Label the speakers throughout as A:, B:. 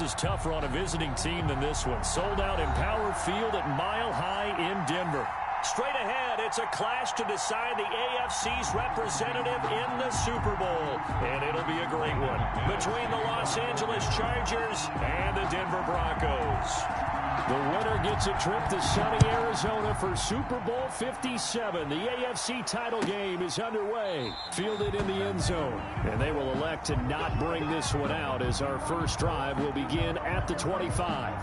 A: is tougher on a visiting team than this one. Sold out Empower Field at Mile High in Denver. Straight ahead, it's a clash to decide the AFC's representative in the Super Bowl. And it'll be a great one between the Los Angeles Chargers and the Denver Broncos. The winner gets a trip to sunny Arizona for Super Bowl 57. The AFC title game is underway. Fielded in the end zone. And they will elect to not bring this one out as our first drive will begin at the 25.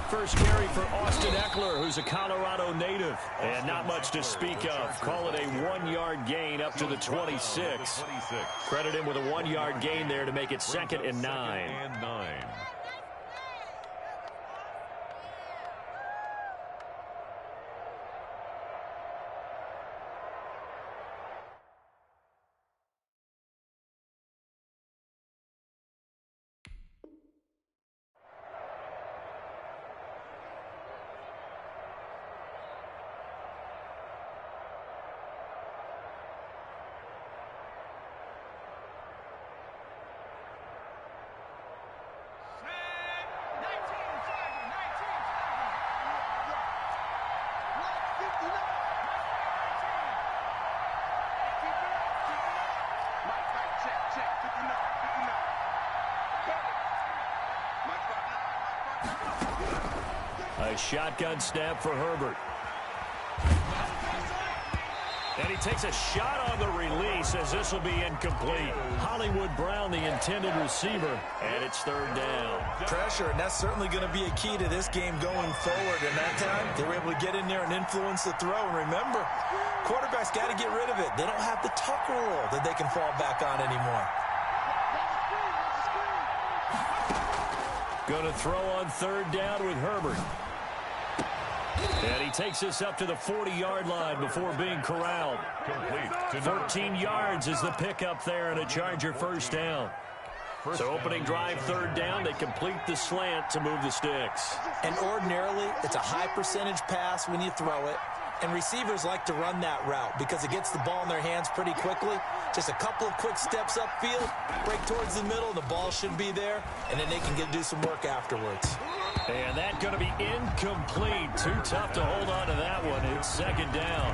A: First carry for Austin Eckler, who's a Colorado native. And not much to speak of. Call it a 1-yard gain up to the 26. Credit him with a 1-yard gain there to make it 2nd and 9. A shotgun snap for Herbert. And he takes a shot on the release as this will be incomplete. Hollywood Brown, the intended receiver, and it's 3rd down.
B: Pressure, and that's certainly going to be a key to this game going forward. And that time, they were able to get in there and influence the throw. And remember, quarterbacks got to get rid of it. They don't have the Tucker rule that they can fall back on anymore.
A: Going to throw on 3rd down with Herbert. And he takes this up to the 40-yard line before being corralled. 13 yards is the pickup there and a Charger first down. So opening drive 3rd down, they complete the slant to move the sticks.
B: And ordinarily, it's a high percentage pass when you throw it. And receivers like to run that route because it gets the ball in their hands pretty quickly. Just a couple of quick steps upfield, break towards the middle, the ball should be there, and then they can do some work afterwards.
A: And that's going to be incomplete. Too tough to hold on to that one. It's 2nd down.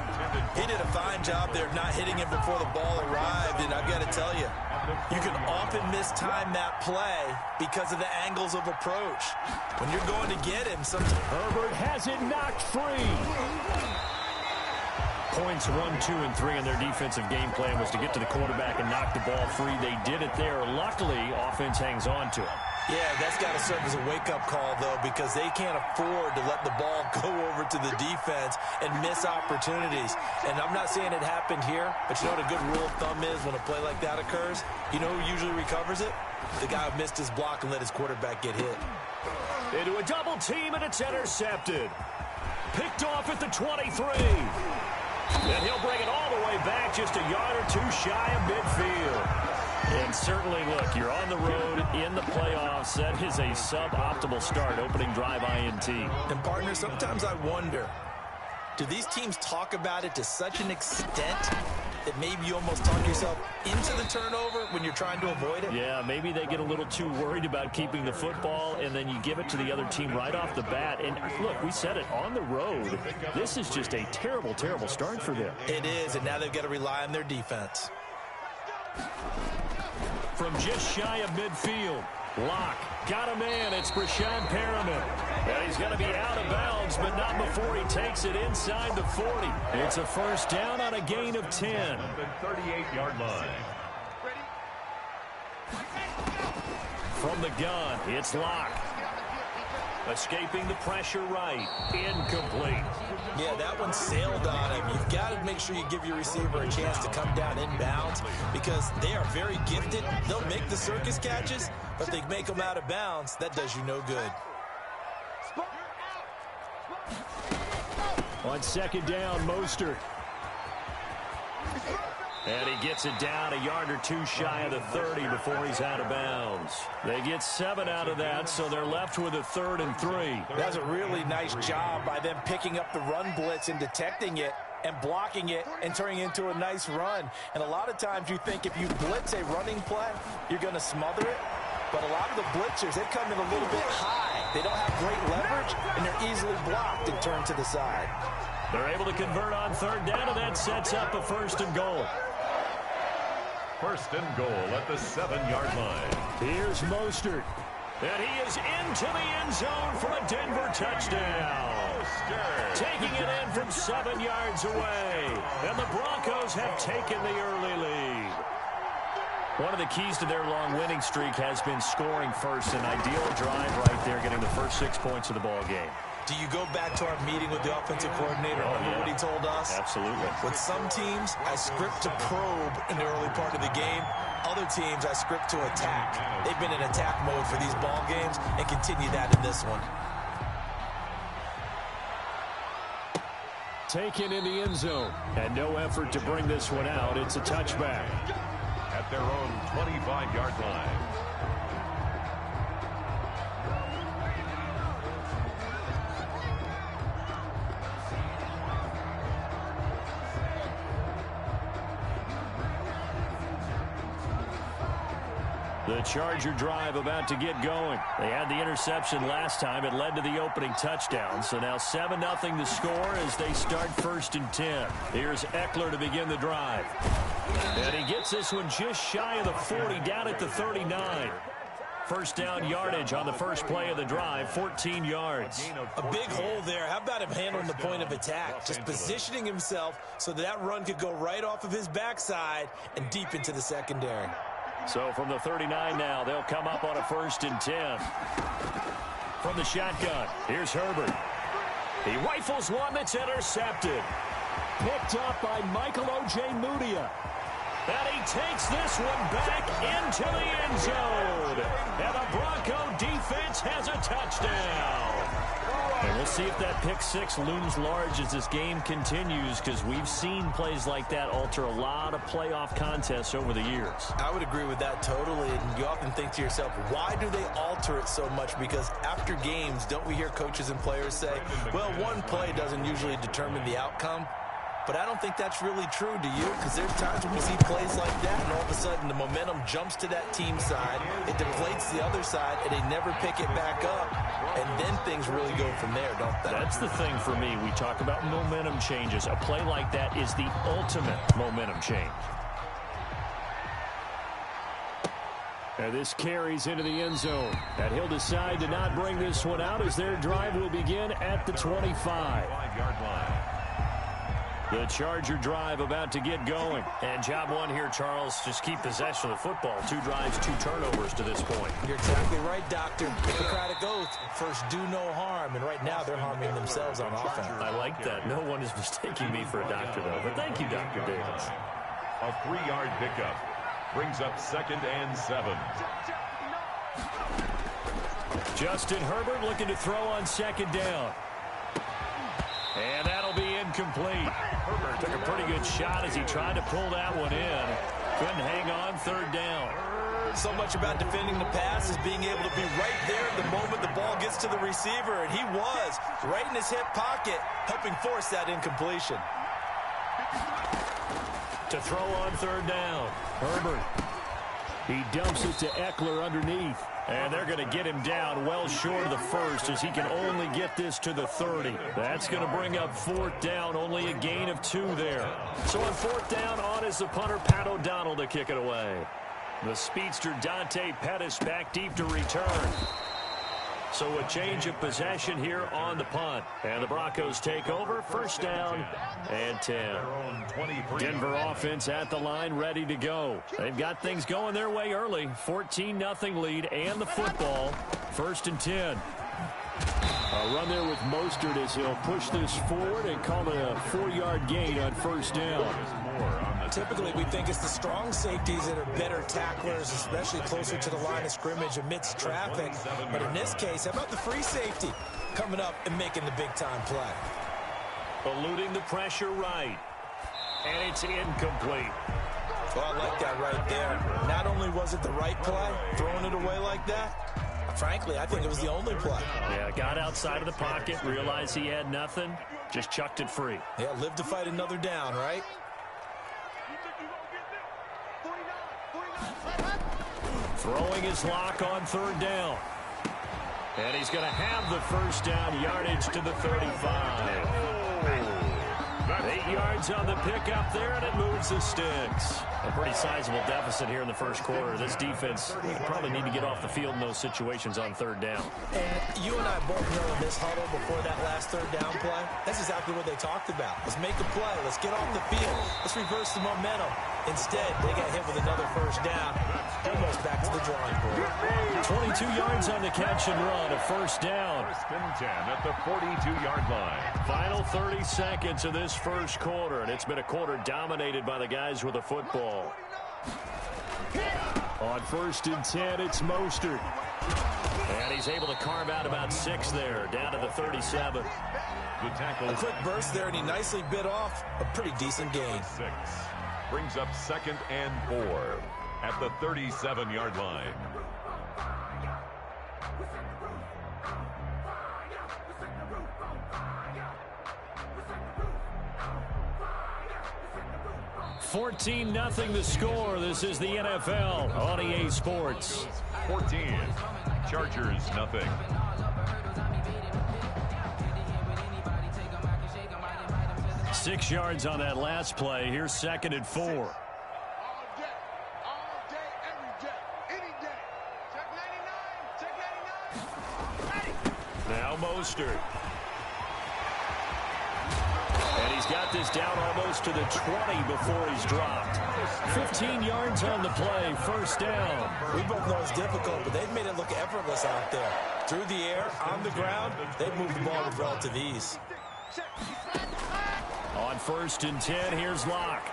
B: He did a fine job there not hitting it before the ball arrived, and I've got to tell you, you can often mistime that play because of the angles of approach. When you're going to get him, sometimes
A: Herbert has it knocked free. Points 1, 2, and 3 in their defensive game plan was to get to the quarterback and knock the ball free. They did it there. Luckily, offense hangs on to it.
B: Yeah, that's got to serve as a wake-up call, though, because they can't afford to let the ball go over to the defense and miss opportunities. And I'm not saying it happened here, but you know what a good rule of thumb is when a play like that occurs? You know who usually recovers it? The guy who missed his block and let his quarterback get hit.
A: Into a double team, and it's intercepted. Picked off at the 23. And he'll bring it all the way back just a yard or two shy of midfield. And certainly, look, you're on the road in the playoffs. That is a suboptimal start, opening drive INT.
B: And, partner, sometimes I wonder, do these teams talk about it to such an extent that maybe you almost talk yourself into the turnover when you're trying to avoid it?
A: Yeah, maybe they get a little too worried about keeping the football, and then you give it to the other team right off the bat. And, look, we said it, on the road, this is just a terrible, terrible start for them.
B: It is, and now they've got to rely on their defense.
A: From just shy of midfield, Locke got him in. It's Breshad Perriman. And he's going to be out of bounds, but not before he takes it inside the 40. It's a first down on a gain of 10.
C: 38-yard line.
A: From the gun, it's Locke. Escaping the pressure right. Incomplete.
B: Yeah, that one sailed on him. You've got to make sure you give your receiver a chance to come down inbounds because they are very gifted. They'll make the circus catches, but they make them out of bounds. That does you no good.
A: On second down, Mostert. And he gets it down a yard or two shy of the 30 before he's out of bounds. They get 7 out of that, so they're left with a 3rd and 3.
B: That's a really nice job by them picking up the run blitz and detecting it and blocking it and turning it into a nice run. And a lot of times you think if you blitz a running play, you're going to smother it. But a lot of the blitzers, they come in a little bit high. They don't have great leverage, and they're easily blocked and turned to the side.
A: They're able to convert on 3rd down, and that sets up a 1st and goal.
C: 1st and goal at the 7-yard line.
A: Here's Mostert. And he is into the end zone for a Denver touchdown. Taking it in from 7 yards away. And the Broncos have taken the early lead. One of the keys to their long winning streak has been scoring first. An ideal drive right there, getting the first 6 points of the ball game.
B: Do you go back to our meeting with the offensive coordinator? Remember what he told us?
A: Absolutely.
B: With some teams, I script to probe in the early part of the game. Other teams, I script to attack. They've been in attack mode for these ball games and continue that in this one.
A: Taken in the end zone. And no effort to bring this one out. It's a touchback.
C: At their own 25-yard line.
A: The Charger drive about to get going. They had the interception last time. It led to the opening touchdown. So now 7-0 the score as they start 1st and 10. Here's Eckler to begin the drive. And he gets this one just shy of the 40, down at the 39. First down yardage on the first play of the drive, 14 yards.
B: A big hole there. How about him handling the point of attack? Just positioning himself so that run could go right off of his backside and deep into the secondary.
A: So from the 39 now, they'll come up on a 1st and 10. From the shotgun, here's Herbert. He rifles one that's intercepted. Picked up by Michael O.J. And he takes this one back into the end zone. And the Bronco defense has a touchdown. And we'll see if that pick 6 looms large as this game continues, because we've seen plays like that alter a lot of playoff contests over the years.
B: I would agree with that totally. And you often think to yourself, why do they alter it so much? Because after games, don't we hear coaches and players say, well, one play doesn't usually determine the outcome? But I don't think that's really true, do you? Because there's times when we see plays like that, and all of a sudden the momentum jumps to that team side, it deflates the other side, and they never pick it back up. And then things really go from there, don't they?
A: That's the thing for me. We talk about momentum changes. A play like that is the ultimate momentum change. And this carries into the end zone. And he'll decide to not bring this one out as their drive will begin at the 25.
C: 5-yard line.
A: The Charger drive about to get going. And job one here, Charles, just keep possession of the football. 2 drives, 2 turnovers to this point.
B: You're exactly right, Doctor. Hippocratic oath, first do no harm. And right now they're harming themselves on offense.
A: I like that. No one is mistaking me for a doctor, though. But thank you, Dr. Davis.
C: A 3-yard pickup brings up 2nd and 7.
A: Justin Herbert looking to throw on 2nd down. And that'll be incomplete. Herbert took a pretty good shot as he tried to pull that one in. Couldn't hang on 3rd down.
B: So much about defending the pass is being able to be right there at the moment the ball gets to the receiver. And he was right in his hip pocket, helping force that incompletion.
A: To throw on 3rd down. Herbert. He dumps it to Eckler underneath. And they're going to get him down well short of the 1st as he can only get this to the 30. That's going to bring up 4th down, only a gain of 2 there. So on 4th down, on is the punter, Pat O'Donnell, to kick it away. The speedster Dante Pettis back deep to return. So a change of possession here on the punt. And the Broncos take over, 1st down and 10. Denver offense at the line, ready to go. They've got things going their way early. 14-0 lead and the football. 1st and 10. A run there with Mostert as he'll push this forward and call it a 4-yard gain on 1st down.
B: Typically, we think it's the strong safeties that are better tacklers, especially closer to the line of scrimmage amidst traffic. But in this case, how about the free safety coming up and making the big-time play?
A: Eluding the pressure right. And it's incomplete.
B: Well, I like that right there. Not only was it the right play, throwing it away like that, frankly, I think it was the only play.
A: Yeah, got outside of the pocket, realized he had nothing, just chucked it free.
B: Yeah, live to fight another down, right?
A: Throwing his lock on third down. And he's going to have the first down, yardage to the 35. 8 yards on the pickup there, and it moves the sticks. A pretty sizable deficit here in the first quarter. This defense probably need to get off the field in those situations on third down.
B: And you and I both know in this huddle before that last third down play, that's exactly what they talked about. Let's make a play. Let's get off the field. Let's reverse the momentum. Instead, they got hit with another first down, almost back to the drawing board.
A: 22 yards on the catch and run, a first down.
C: First and 10 at the 42-yard line.
A: Final 30 seconds of this first quarter, and it's been a quarter dominated by the guys with the football. On first and 10, it's Mostert. And he's able to carve out about 6 there, down to the 37.
C: The tackle.
B: A quick burst there, and he nicely bit off a pretty decent gain.
C: 6 brings up second and 4 at the 37-yard line.
A: $14-0 the score. This is the NFL on EA Sports.
C: 14. Chargers, nothing.
A: Six yards on that last play. Here's second and 4.
D: All day, every day, any day. Check 99, check 99.
A: Now Mostert. And he's got this down almost to the 20 before he's dropped. 15 yards on the play, first down.
B: We both know it's difficult, but they've made it look effortless out there. Through the air, on the ground, they've moved the ball with relative ease.
A: On first and 10, here's Locke.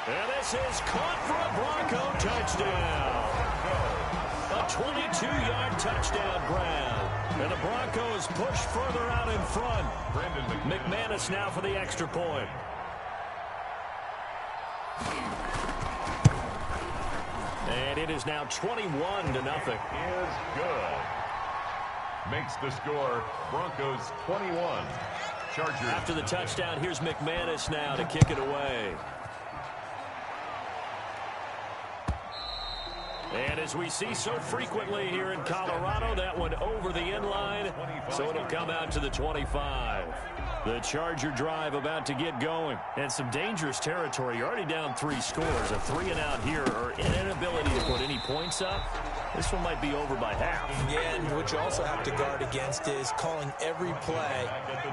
A: And this is caught for a Bronco touchdown. A 22-yard touchdown grab. And the Broncos push further out in front.
C: Brandon
A: McManus now for the extra point. And it is now 21-0.
C: is good. Makes the score Broncos 21. Chargers.
A: After the touchdown, here's McManus now to kick it away. And as we see so frequently here in Colorado, that one over the end line, so it'll come out to the 25. The Charger drive about to get going. And some dangerous territory. You're already down 3 scores. A 3-and-out here, or an inability to put any points up. This one might be over by half.
B: Yeah, and what you also have to guard against is calling every play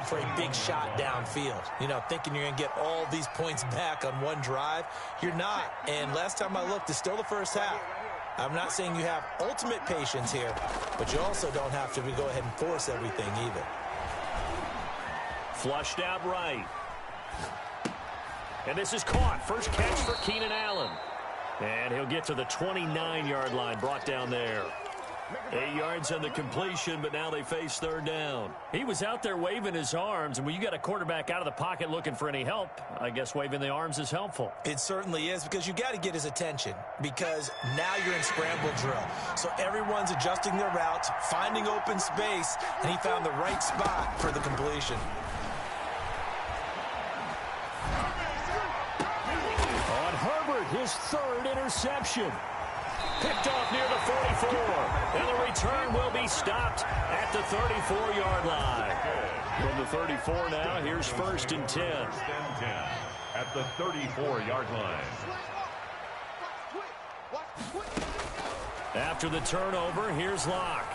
B: for a big shot downfield. You know, thinking you're going to get all these points back on one drive. You're not. And last time I looked, it's still the first half. I'm not saying you have ultimate patience here, but you also don't have to go ahead and force everything either.
A: Flushed out right. And this is caught. First catch for Keenan Allen. And he'll get to the 29-yard line, brought down there. 8 yards on the completion, but now they face third down. He was out there waving his arms, and when you got a quarterback out of the pocket looking for any help, I guess waving the arms is helpful.
B: It certainly is, because you got to get his attention, because now you're in scramble drill. So everyone's adjusting their routes, finding open space, and he found the right spot for the completion.
A: On Herbert, his third interception. Picked off near the 44. And the return will be stopped at the 34-yard line. From the 34 now, here's first and 10.
C: First and 10 at the 34-yard line.
A: After the turnover, here's Locke.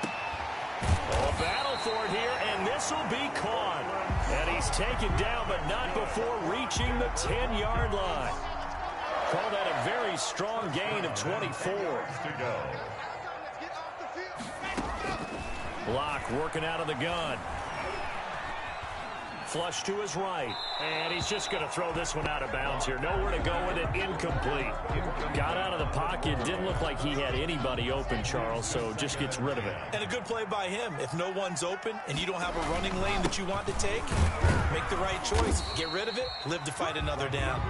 A: A battle for it here, and this will be caught. And he's taken down, but not before reaching the 10-yard line. Call that a very strong gain of 24.
C: To go.
A: Locke working out of the gun. flush to his right. And he's just going to throw this one out of bounds here. Nowhere to go with it. Incomplete. Got out of the pocket. Didn't look like he had anybody open, Charles, so just gets rid of it.
B: And a good play by him. If no one's open and you don't have a running lane that you want to take, make the right choice. Get rid of it. Live to fight another down.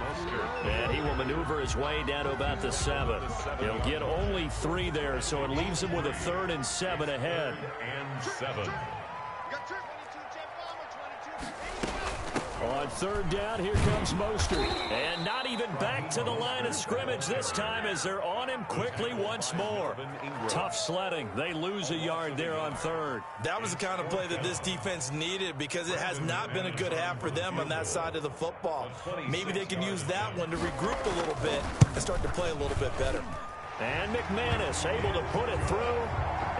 A: And he will maneuver his way down to about the 7. He'll get only 3 there, so it leaves him with a 3rd and 7 ahead.
C: And 7.
A: On 3rd down, here comes Mostert. And not even back to the line of scrimmage this time as they're on him quickly once more. Tough sledding. They lose a yard there on 3rd.
B: That was the kind of play that this defense needed because it has not been a good half for them on that side of the football. Maybe they can use that one to regroup a little bit and start to play a little bit better.
A: And McManus able to put it through.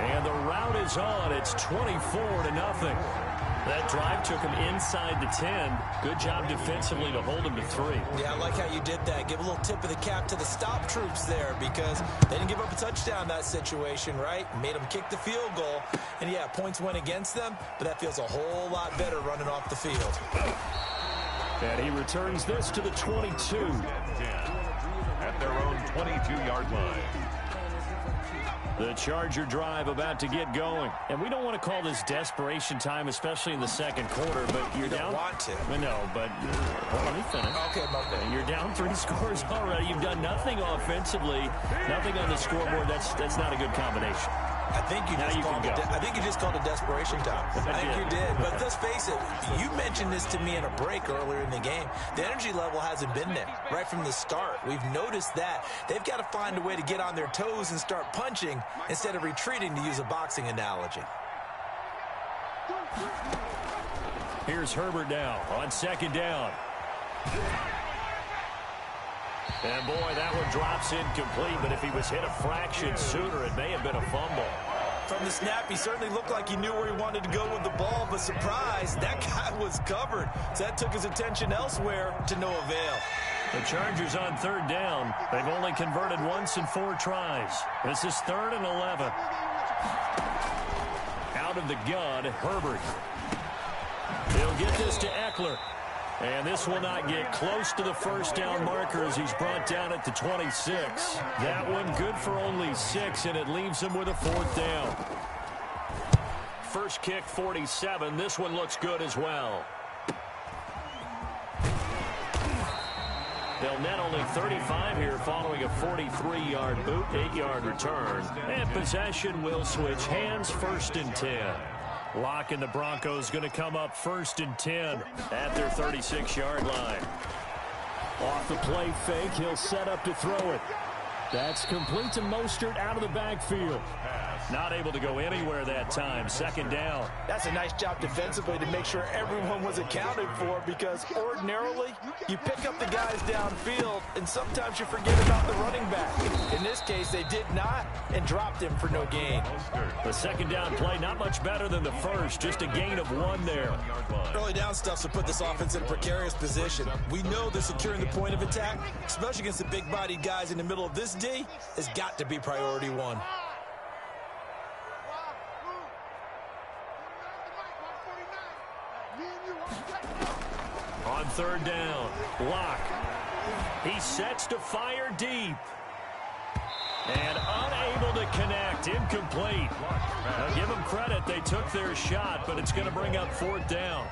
A: And the route is on. It's 24-0. That drive took him inside the 10. Good job defensively to hold him to 3.
B: Yeah, I like how you did that. Give a little tip of the cap to the stop troops there because they didn't give up a touchdown in that situation, right? Made them kick the field goal. And, yeah, points went against them, but that feels a whole lot better running off the field.
A: And he returns this to the 22.
C: At their own 22-yard line.
A: The Charger drive about to get going. And we don't want to call this desperation time, especially in the second quarter, but you're down.
B: You don't want to.
A: No, but well, let me finish.
B: Okay, okay.
A: You're down 3 scores already. You've done nothing offensively, nothing on the scoreboard. That's not a good combination.
B: I think you just called it desperation time. I think you did. But let's face it, you mentioned this to me in a break earlier in the game. The energy level hasn't been there right from the start. We've noticed that. They've got to find a way to get on their toes and start punching instead of retreating, to use a boxing analogy.
A: Here's Herbert now on 2nd down. And, boy, that one drops incomplete, but if he was hit a fraction sooner, it may have been a fumble.
B: From the snap, he certainly looked like he knew where he wanted to go with the ball, but surprise, that guy was covered. So that took his attention elsewhere to no avail.
A: The Chargers on 3rd down. They've only converted once in 4 tries. This is 3rd and 11. Out of the gun, Herbert. He'll get this to Eckler. And this will not get close to the 1st down marker as he's brought down at the 26. That one good for only 6, and it leaves him with a 4th down. First kick, 47. This one looks good as well. They'll net only 35 here following a 43-yard boot, 8-yard return. And possession will switch hands, 1st and 10. Locke and the Broncos going to come up 1st and 10 at their 36-yard line. Off the play fake, he'll set up to throw it. That's complete to Mostert out of the backfield. Not able to go anywhere that time. 2nd down.
B: That's a nice job defensively to make sure everyone was accounted for, because ordinarily you pick up the guys downfield and sometimes you forget about the running back. In this case, they did not and dropped him for no gain.
A: The 2nd down play not much better than the first. Just a gain of 1 there.
B: Early down stuff to put this offense in a precarious position. We know they're securing the point of attack, especially against the big-bodied guys in the middle of this D. Has got to be priority 1.
A: On 3rd down, Locke. He sets to fire deep. And unable to connect. Incomplete. Now give them credit. They took their shot, but it's going to bring up 4th down.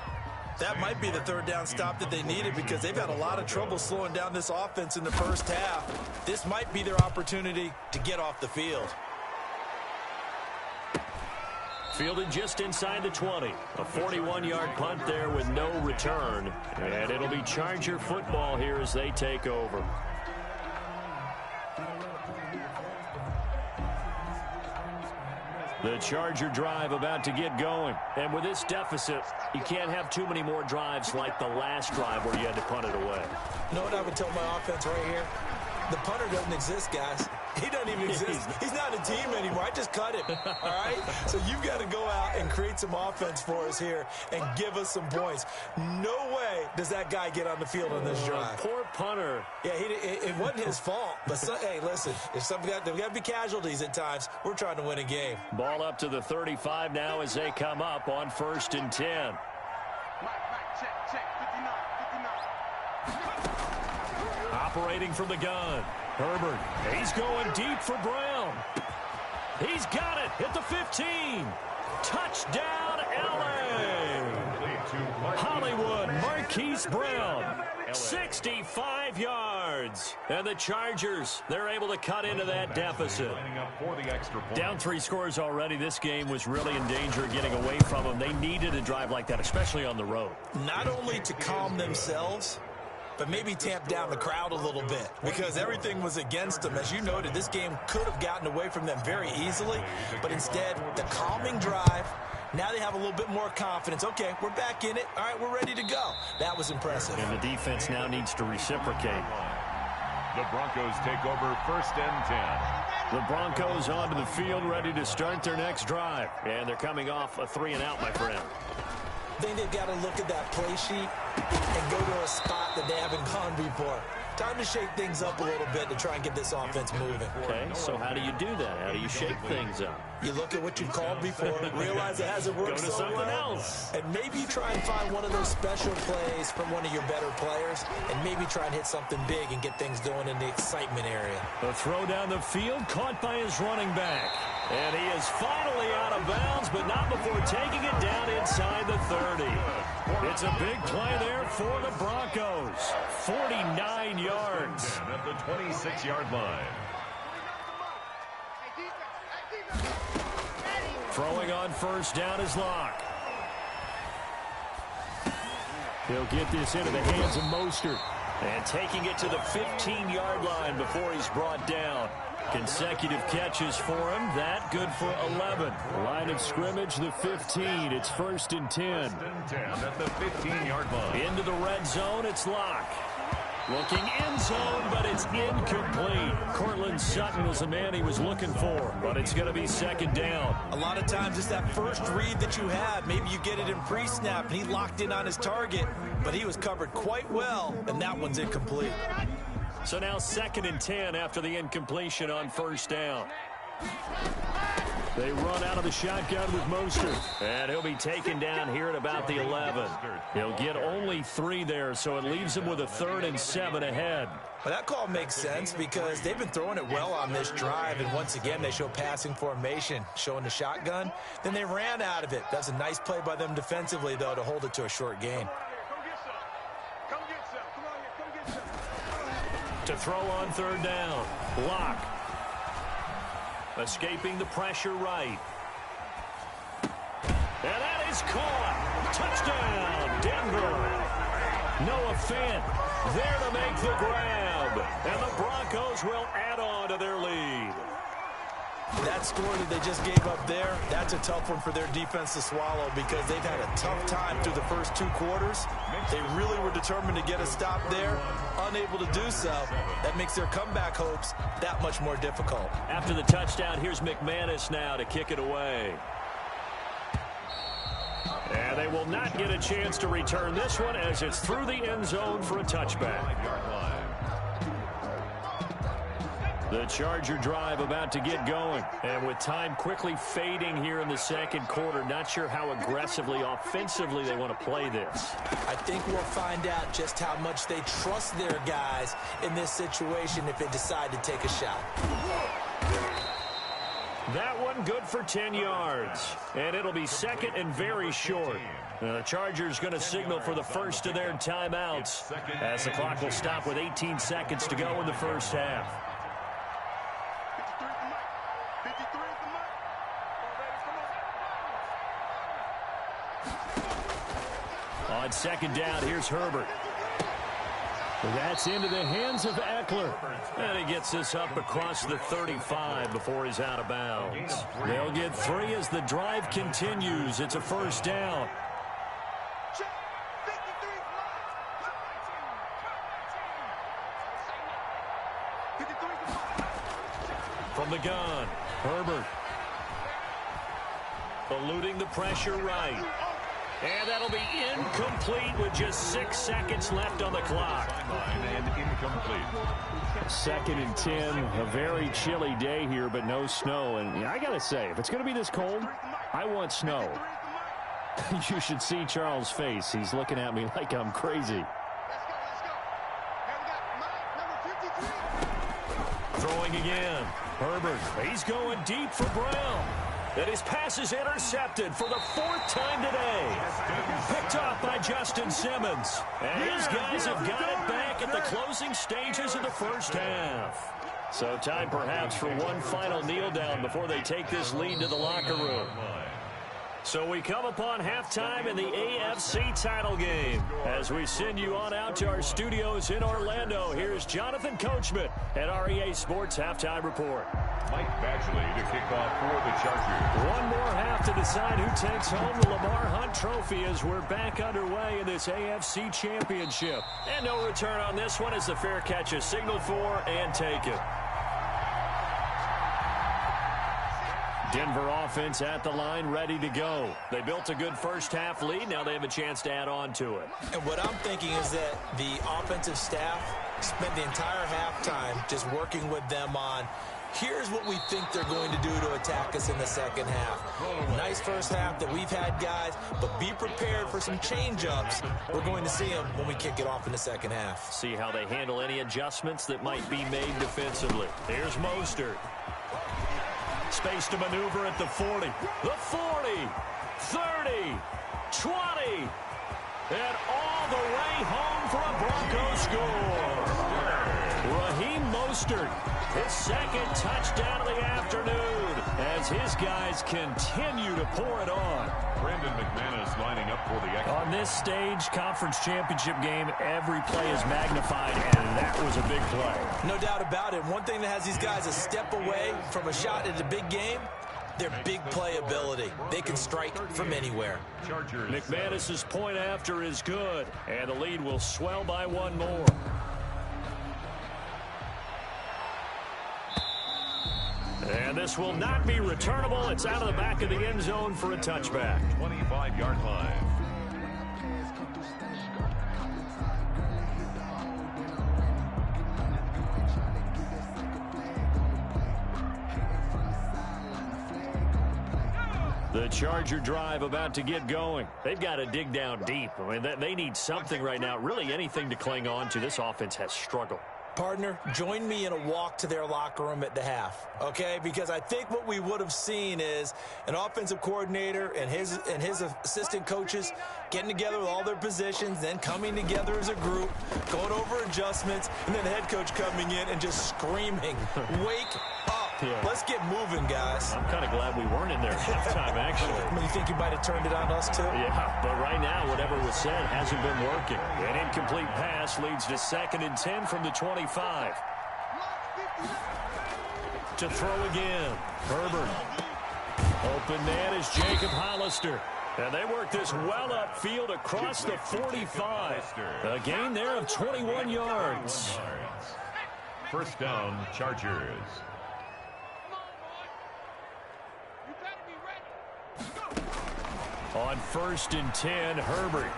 B: That might be the 3rd down stop that they needed, because they've had a lot of trouble slowing down this offense in the first half. This might be their opportunity to get off the field.
A: Fielded just inside the 20. A 41-yard punt there with no return. And it'll be Charger football here as they take over. The Charger drive about to get going. And with this deficit, you can't have too many more drives like the last drive where you had to punt it away.
B: You know what I would tell my offense right here? The punter doesn't exist, guys. He doesn't even exist. He's not a team anymore. I just cut him, all right? So you've got to go out and create some offense for us here and give us some points. No way does that guy get on the field on this drive.
A: Poor punter.
B: Yeah, it wasn't his fault. But, hey, listen, if there's got to be casualties at times. We're trying to win a game.
A: Ball up to the 35 now as they come up on 1st and 10.
D: Check. 59.
A: Operating from the gun. Herbert. He's going deep for Brown. He's got it at the 15. Touchdown, L.A. Hollywood Marquise Brown. 65 yards. And the Chargers, they're able to cut into that deficit. Down 3 scores already. This game was really in danger of getting away from them. They needed a drive like that, especially on the road.
B: Not only to calm themselves, but maybe tamp down the crowd a little bit because everything was against them. As you noted, this game could have gotten away from them very easily, but instead, the calming drive, now they have a little bit more confidence. Okay, we're back in it. All right, we're ready to go. That was impressive.
A: And the defense now needs to reciprocate.
C: The Broncos take over 1st and 10.
A: The Broncos onto the field, ready to start their next drive. And they're coming off a 3-and-out, my friend.
B: I think they've got to look at that play sheet and go to a spot that they haven't gone before. Time to shake things up a little bit to try and get this offense moving.
A: Okay, so how do you do that? How do you shake things up?
B: You look at what you've called before, realize it hasn't worked
A: Go to
B: so
A: something
B: well,
A: else.
B: and maybe try and find one of those special plays from one of your better players, and maybe try and hit something big and get things going in the excitement area.
A: The throw down the field, caught by his running back. And he is finally out of bounds, but not before taking it down inside the 30. It's a big play there for the Broncos. 49 yards.
C: At the 26-yard line.
A: Throwing on 1st down is Locke. He'll get this into the hands of Mostert. And taking it to the 15-yard line before he's brought down. Consecutive catches for him. That good for 11. Line of scrimmage, the 15. It's 1st and 10.
C: 1st and 10 at the 15-yard line.
A: Into the red zone, it's Locke. Looking end zone, but it's incomplete. Cortland Sutton was the man he was looking for, but it's going to be 2nd down.
B: A lot of times it's that first read that you have. Maybe you get it in pre-snap, and he locked in on his target, but he was covered quite well, and that one's incomplete.
A: So now 2nd and 10 after the incompletion on 1st down. They run out of the shotgun with Mostert. And he'll be taken down here at about the 11. He'll get only 3 there, so it leaves him with a 3rd and 7 ahead.
B: Well, that call makes sense because they've been throwing it well on this drive, and once again they show passing formation, showing the shotgun. Then they ran out of it. That's a nice play by them defensively, though, to hold it to a short gain.
A: To throw on 3rd down, Locke. Escaping the pressure right. And that is caught. Touchdown, Denver. Noah Fant there to make the grab. And the Broncos will add on to their lead.
B: That score that they just gave up there, that's a tough one for their defense to swallow because they've had a tough time through the first 2 quarters. They really were determined to get a stop there, unable to do so. That makes their comeback hopes that much more difficult.
A: After the touchdown, here's McManus now to kick it away. And they will not get a chance to return this one as it's through the end zone for a touchback. The Charger drive about to get going. And with time quickly fading here in the 2nd quarter, not sure how aggressively, offensively they want to play this.
B: I think we'll find out just how much they trust their guys in this situation if they decide to take a shot.
A: That one good for 10 yards. And it'll be 2nd and very short. The Chargers going to signal for the first of their timeouts as the clock will stop with 18 seconds to go in the first half. On 2nd down, here's Herbert. That's into the hands of Eckler. And he gets this up across the 35 before he's out of bounds. They'll get 3 as the drive continues. It's a 1st down. From the gun, Herbert. Eluding the pressure right. And that'll be incomplete with just 6 seconds left on the clock.
C: And incomplete.
A: 2nd and 10, a very chilly day here, but no snow. And I got to say, if it's going to be this cold, I want snow. You should see Charles' face. He's looking at me like I'm crazy.
D: Let's go. Here we got Mike, number 53.
A: Throwing again. Herbert. He's going deep for Brown. And his pass is intercepted for the 4th time today. Picked off by Justin Simmons. And his guys have got it back at the closing stages of the first half. So time perhaps for one final kneel down before they take this lead to the locker room. So we come upon halftime in the AFC title game. As we send you on out to our studios in Orlando, here's Jonathan Coachman at REA Sports Halftime Report.
C: Mike Badgley to kick off for the Chargers.
A: One more half to decide who takes home the Lamar Hunt Trophy as we're back underway in this AFC Championship. And no return on this one as the fair catch is signaled for and taken. Denver offense at the line, ready to go. They built a good first half lead. Now they have a chance to add on to it.
B: And what I'm thinking is that the offensive staff spent the entire halftime just working with them on, here's what we think they're going to do to attack us in the second half. Nice first half that we've had, guys, but be prepared for some change-ups. We're going to see them when we kick it off in the second half.
A: See how they handle any adjustments that might be made defensively. Here's Mostert. Space to maneuver at the 40. The 40, 30, 20, and all the way home for a Broncos score. Raheem Mostert, his second touchdown of the afternoon, as his guys continue to pour it on.
C: Brandon McManus lining up for the extra.
A: On this stage, conference championship game, every play is magnified, and that was a big play.
B: No doubt about it. One thing that has these guys a step away from a shot at a big game, their big play ability. They can strike from anywhere.
C: Chargers.
A: McManus's point after is good, and the lead will swell by one more. And this will not be returnable. It's out of the back of the end zone for a touchback.
C: 25-yard line.
A: The Charger drive about to get going. They've got to dig down deep. I mean, they need something right now, really anything to cling on to. This offense has struggled.
B: Partner, join me in a walk to their locker room at the half, okay? Because I think what we would have seen is an offensive coordinator and his assistant coaches getting together with all their positions, then coming together as a group, going over adjustments, and then the head coach coming in and just screaming, wake up. Yeah. Let's get moving, guys.
A: I'm kind of glad we weren't in there at halftime, actually.
B: You think you might have turned it on us, too?
A: Yeah, but right now, whatever was said hasn't been working. An incomplete pass leads to 2nd and 10 from the 25. To throw again. Herbert. Open man is Jacob Hollister. And they work this well upfield across the 45. A gain there of 21 yards.
C: First down, Chargers.
A: On 1st and 10, Herbert.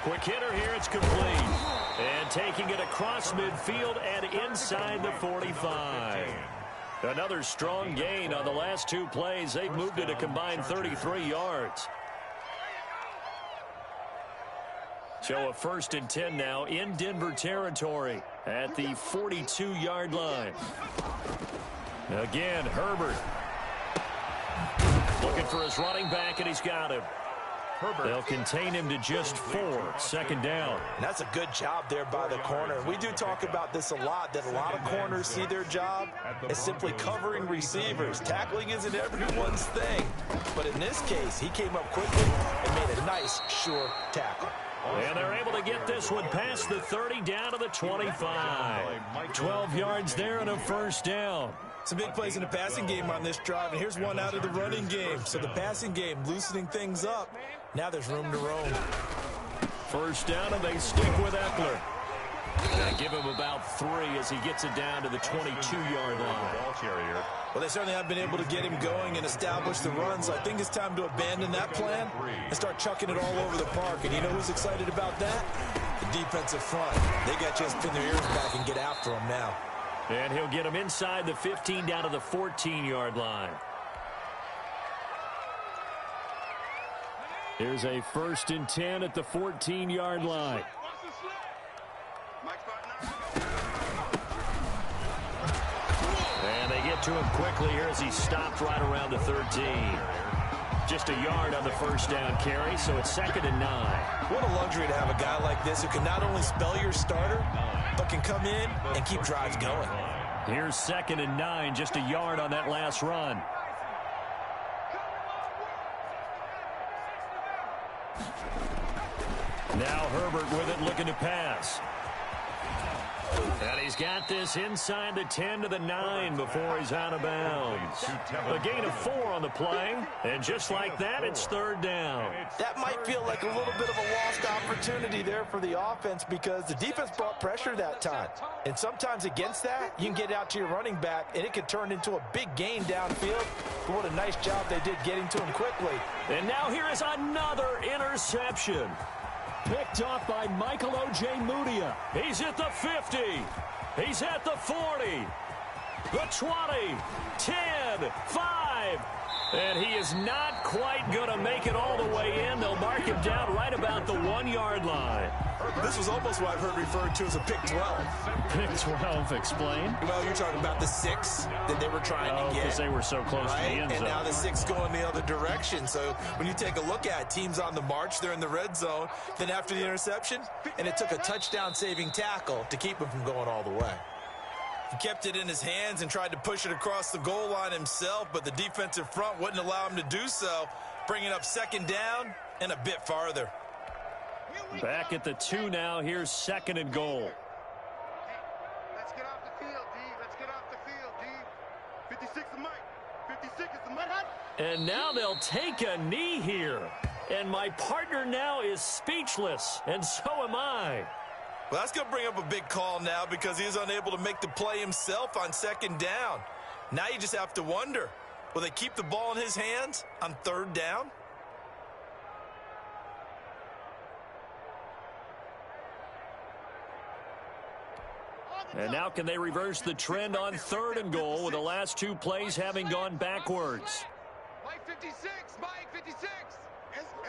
A: Quick hitter here, it's complete. And taking it across midfield and inside the 45. Another strong gain on the last 2 plays. They've moved it a combined 33 yards. So a 1st and 10 now in Denver territory at the 42-yard line. Again, Herbert. Looking for his running back, and he's got him. They'll contain him to just 4. 2nd down.
B: And that's a good job there by the corner. We do talk about this a lot, that a lot of corners see their job as simply covering receivers. Tackling isn't everyone's thing. But in this case, he came up quickly and made a nice, sure tackle.
A: And they're able to get this one past the 30 down to the 25. 12 yards there and a 1st down.
B: Some big plays in the passing game on this drive, and here's one out of the running game. So the passing game loosening things up. Now there's room to roam.
A: 1st down, and they stick with Eckler. They give him about 3 as he gets it down to the 22-yard line.
C: Ball carrier.
B: Well, they certainly have been able to get him going and establish the run, so I think it's time to abandon that plan and start chucking it all over the park. And you know who's excited about that? The defensive front. They got to just pin their ears back and get after him now.
A: And he'll get him inside the 15 down to the 14-yard line. Here's a 1st and 10 at the 14-yard line. And they get to him quickly here as he stopped right around the 13. Just a yard on the 1st down carry, so it's 2nd and 9.
B: What a luxury to have a guy like this who can not only spell your starter, but can come in and keep drives going.
A: Here's 2nd and 9, just a yard on that last run. Now Herbert with it, looking to pass. And he's got this inside the 10 to the 9 before he's out of bounds. A gain of 4 on the play, and just like that, it's 3rd down.
B: That might feel like a little bit of a lost opportunity there for the offense because the defense brought pressure that time. And sometimes against that, you can get out to your running back, and it can turn into a big gain downfield. But what a nice job they did getting to him quickly.
A: And now here is another interception. Picked off by Michael Ojemudia. He's at the 50. He's at the 40. The 20. 10. 5. And he is not quite going to make it all the way in. They'll mark him down right about the 1-yard line.
B: This was almost what I've heard referred to as a pick 12.
A: Pick 12, explain.
B: Well, you're talking about the 6 that they were trying to get.
A: Because they were so close to the end zone.
B: And now the 6 going the other direction. So when you take a look at teams on the march, they're in the red zone. Then after the interception, and it took a touchdown-saving tackle to keep him from going all the way. He kept it in his hands and tried to push it across the goal line himself, but the defensive front wouldn't allow him to do so, bringing up 2nd down and a bit farther.
A: Back at the 2 now. Here's 2nd and goal.
D: Hey, let's get off the field, D. Let's get off the field, D. 56 is Mike. 56 is the Mike.
A: And now they'll take a knee here. And my partner now is speechless, and so am I.
B: Well, that's going to bring up a big call now because he's unable to make the play himself on 2nd down. Now you just have to wonder, will they keep the ball in his hands on 3rd down?
A: And now can they reverse the trend on 3rd and goal with the last 2 plays having gone backwards?
D: Mike 56, Mike 56.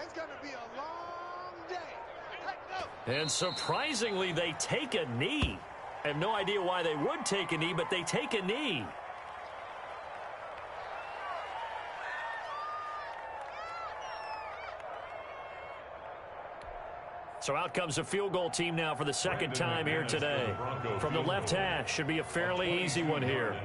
D: It's going to be a long day.
A: And surprisingly, they take a knee. I have no idea why they would take a knee, but they take a knee. So out comes the field goal team now for the 2nd time here today. From the left hash, should be a fairly easy one here.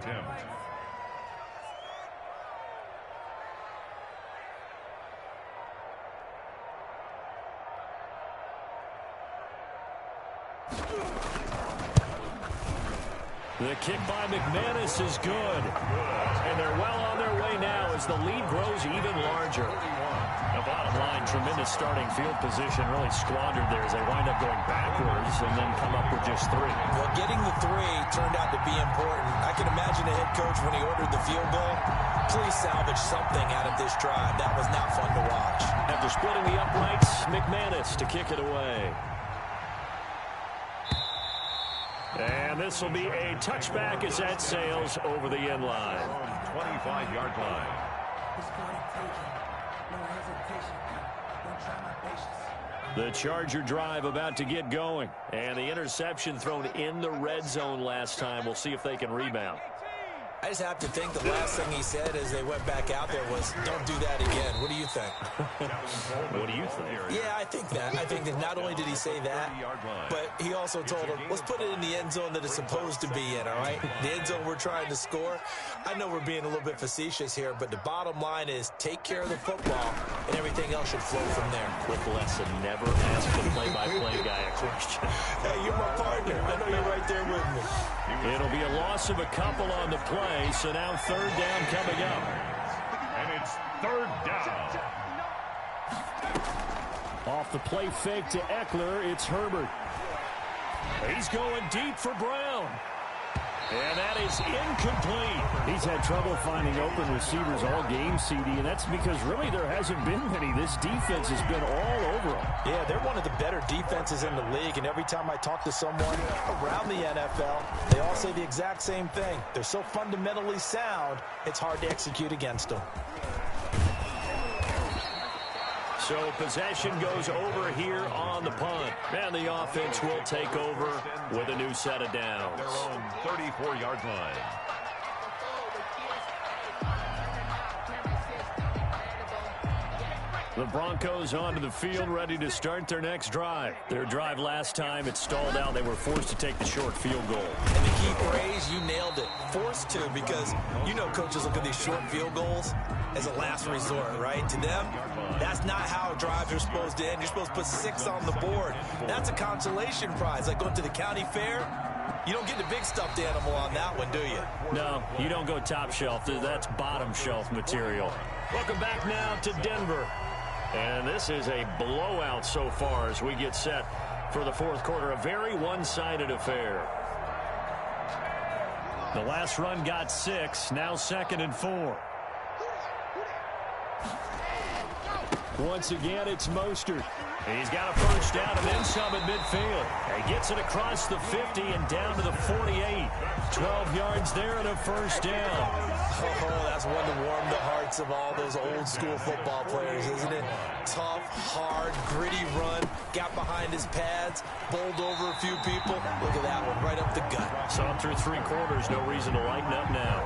A: The kick by McManus is good. And they're well on their way now as the lead grows even larger. The bottom line, tremendous starting field position, really squandered there as they wind up going backwards and then come up with just 3.
B: Well, getting the 3 turned out to be important. I can imagine the head coach when he ordered the field goal, please salvage something out of this drive. That was not fun to watch.
A: After splitting the uprights, McManus to kick it away. And this will be a touchback as that sails over the end line.
C: 25-yard line.
A: The Charger drive about to get going. And the interception thrown in the red zone last time. We'll see if they can rebound.
B: I just have to think the last thing he said as they went back out there was, don't do that again. What do you think?
A: What do you think?
B: Yeah, I think that. I think that not only did he say that, but he also told him, let's put it in the end zone that it's supposed to be in, all right? The end zone we're trying to score. I know we're being a little bit facetious here, but the bottom line is take care of the football, and everything else should flow from there.
A: Quick lesson, never ask the play-by-play guy a question.
B: Hey, you're my partner. I know you're right there with me.
A: It'll be a loss of a couple on the play, so now 3rd down coming up.
C: And it's 3rd down.
A: Off the play fake to Eckler, it's Herbert. He's going deep for Brown. And that is incomplete. He's had trouble finding open receivers all game, CD, and that's because really there hasn't been many. This defense has been all over them.
B: Yeah, they're one of the better defenses in the league, and every time I talk to someone around the NFL, they all say the exact same thing. They're so fundamentally sound, it's hard to execute against them.
A: So possession goes over here on the punt. And the offense will take over with a new set of downs.
C: Their own 34-yard line.
A: The Broncos onto the field, ready to start their next drive. Their drive last time, it stalled out. They were forced to take the short field goal.
B: And the key phrase, you nailed it. Forced to, because you know coaches look at these short field goals as a last resort, right? To them, that's not how drives are supposed to end. You're supposed to put 6 on the board. That's a consolation prize. Like going to the county fair, you don't get the big stuffed animal on that one, do you?
A: No, you don't go top shelf. That's bottom shelf material. Welcome back now to Denver. And this is a blowout so far as we get set for the fourth quarter. A very one-sided affair. The last run got 6. Now 2nd and 4. Once again, it's Mostert. He's got a first down and then some at midfield. He gets it across the 50 and down to the 48. 12 yards there and a first down.
B: Oh, that's one to warm the hearts of all those old school football players, isn't it? Tough, hard, gritty run. Got behind his pads, bowled over a few people. Look at that one, right up the gut.
A: Saw him through 3 quarters. No reason to lighten up now.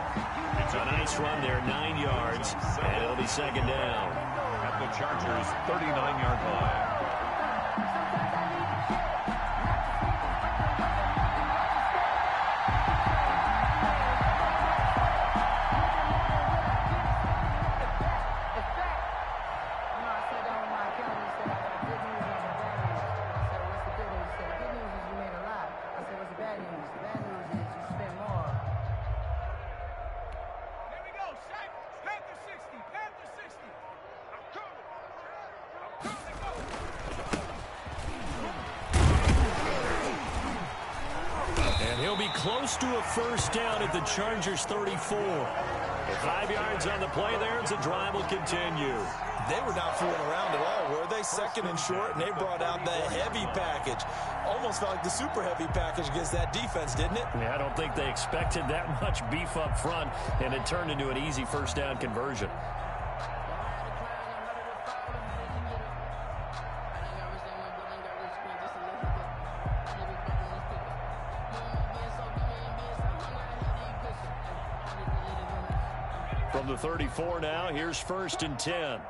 A: It's a nice run there, 9 yards, and it'll be 2nd down.
C: At the Chargers' 39-yard line.
A: Close to a first down at the Chargers 34. 5 yards on the play there as the drive will continue.
B: They were not fooling around at all, were they? 2nd and short, and they brought out the heavy package. Almost felt like the super heavy package against that defense, didn't it?
A: Yeah, I don't think they expected that much beef up front, and it turned into an easy first down conversion. From the 34 now, here's 1st and 10.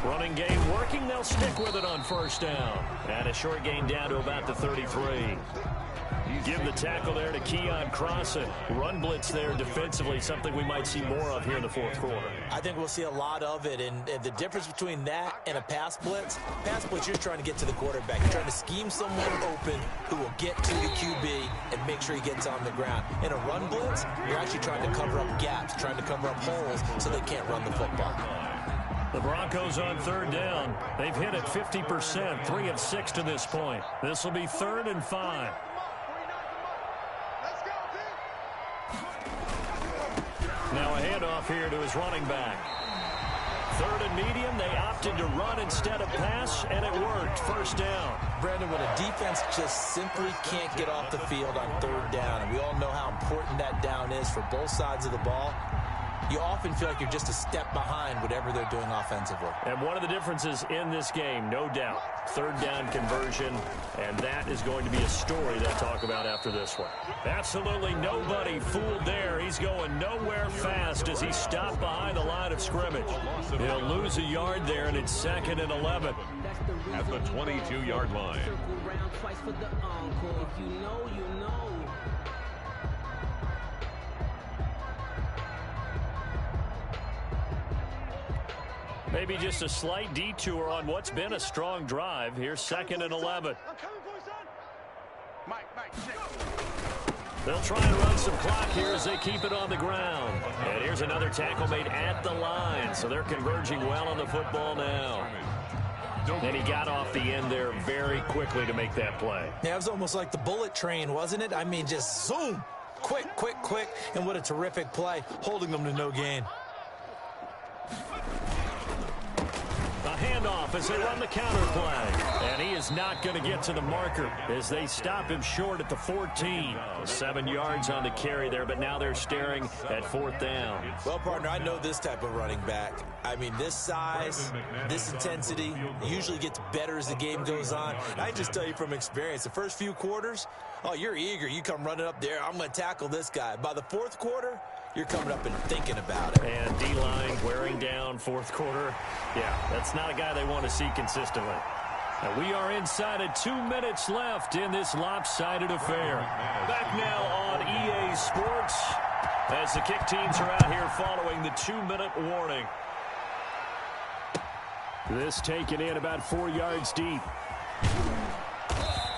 A: Running game working. They'll stick with it on first down. And a short gain down to about the 33. Give the tackle there to Keon Crossan. Run blitz there defensively, something we might see more of here in the fourth quarter.
B: I think we'll see a lot of it, and the difference between that and a pass blitz, you're just trying to get to the quarterback. You're trying to scheme someone open who will get to the QB and make sure he gets on the ground. In a run blitz, you're actually trying to cover up gaps, trying to cover up holes so they can't run the football.
A: The Broncos on 3rd down. They've hit it 50%, 3 of 6 to this point. This will be 3rd and 5. Now a handoff here to his running back. 3rd and medium, they opted to run instead of pass, and it worked. First down.
B: Brandon, when a defense just simply can't get off the field on 3rd down, and we all know how important that down is for both sides of the ball, you often feel like you're just a step behind whatever they're doing offensively.
A: And one of the differences in this game, no doubt, 3rd down conversion, and that is going to be a story they'll talk about after this one. Absolutely nobody fooled there. He's going nowhere fast as he stopped behind the line of scrimmage. He'll lose a yard there, and it's 2nd and 11.
C: At the 22-yard line.
A: Maybe just a slight detour on what's been a strong drive. Here's 2nd and 11. They'll try and run some clock here as they keep it on the ground. And here's another tackle made at the line, so they're converging well on the football now. And he got off the end there very quickly to make that play.
B: Yeah, it was almost like the bullet train, wasn't it? I mean, just zoom. Quick, quick, quick. And what a terrific play, holding them to no gain.
A: A handoff off as they run the counter play. And he is not going to get to the marker as they stop him short at the 14. 7 yards on the carry there, but now they're staring at 4th down.
B: Well, partner, I know this type of running back. I mean, this size, this intensity usually gets better as the game goes on. And I just tell you from experience, the first few quarters, oh, you're eager. You come running up there, I'm going to tackle this guy. By the 4th quarter, you're coming up and thinking about it.
A: And D-line wearing down 4th quarter. Yeah, that's not a guy they want to see consistently. And we are inside of 2 minutes left in this lopsided affair. Back now on EA Sports as the kick teams are out here following the 2-minute warning. This taken in about 4 yards deep.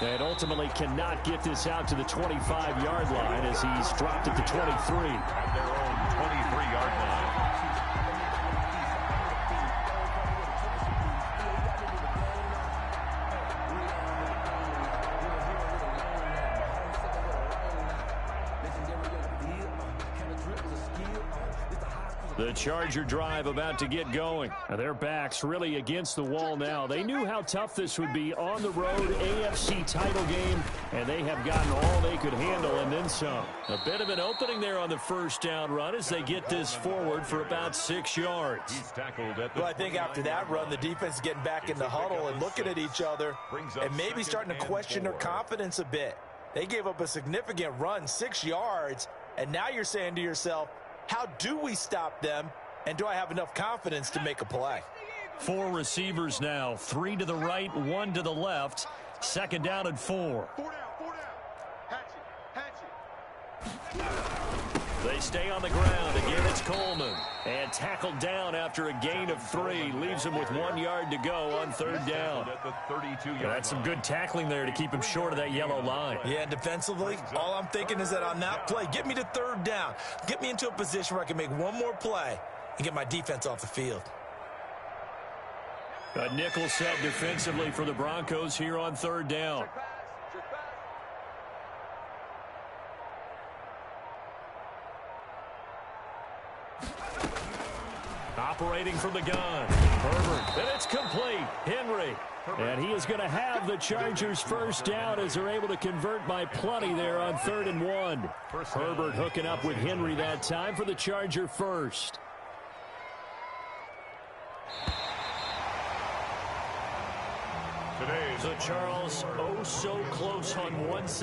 A: And ultimately cannot get this out to the 25-yard line as he's dropped at the 23.
C: At their own 23-yard line.
A: The Charger drive about to get going. Their backs really against the wall now. They knew how tough this would be on the road, AFC title game, and they have gotten all they could handle and then some. A bit of an opening there on the first down run as they get this forward for about 6 yards.
C: He's tackled at the
B: Well, I think after that run, the defense is getting back in the huddle and looking at each other and maybe starting to question their confidence a bit. They gave up a significant run, 6 yards, and now you're saying to yourself, how do we stop them, and do I have enough confidence to make a play?
A: 4 receivers now, 3 to the right, 1 to the left. 2nd down and 4.
D: 4 down, 4 down. Hatch it.
A: They stay on the ground. Again, it's Coleman. And tackled down after a gain of 3. Leaves him with 1 yard to go on 3rd down.
C: at the 32-yard
A: That's some good tackling there to keep him short of that yellow line.
B: Yeah, and defensively, all I'm thinking is that on that play, get me to 3rd down. Get me into a position where I can make one more play and get my defense off the field.
A: A nickel set defensively for the Broncos here on 3rd down. Operating from the gun. Herbert. And it's complete. Henry. And he is going to have the Chargers first down as they're able to convert by plenty there on 3rd and 1. Herbert hooking up with Henry that time for the Charger first.
C: Today's
A: So Charles, oh so close on one side.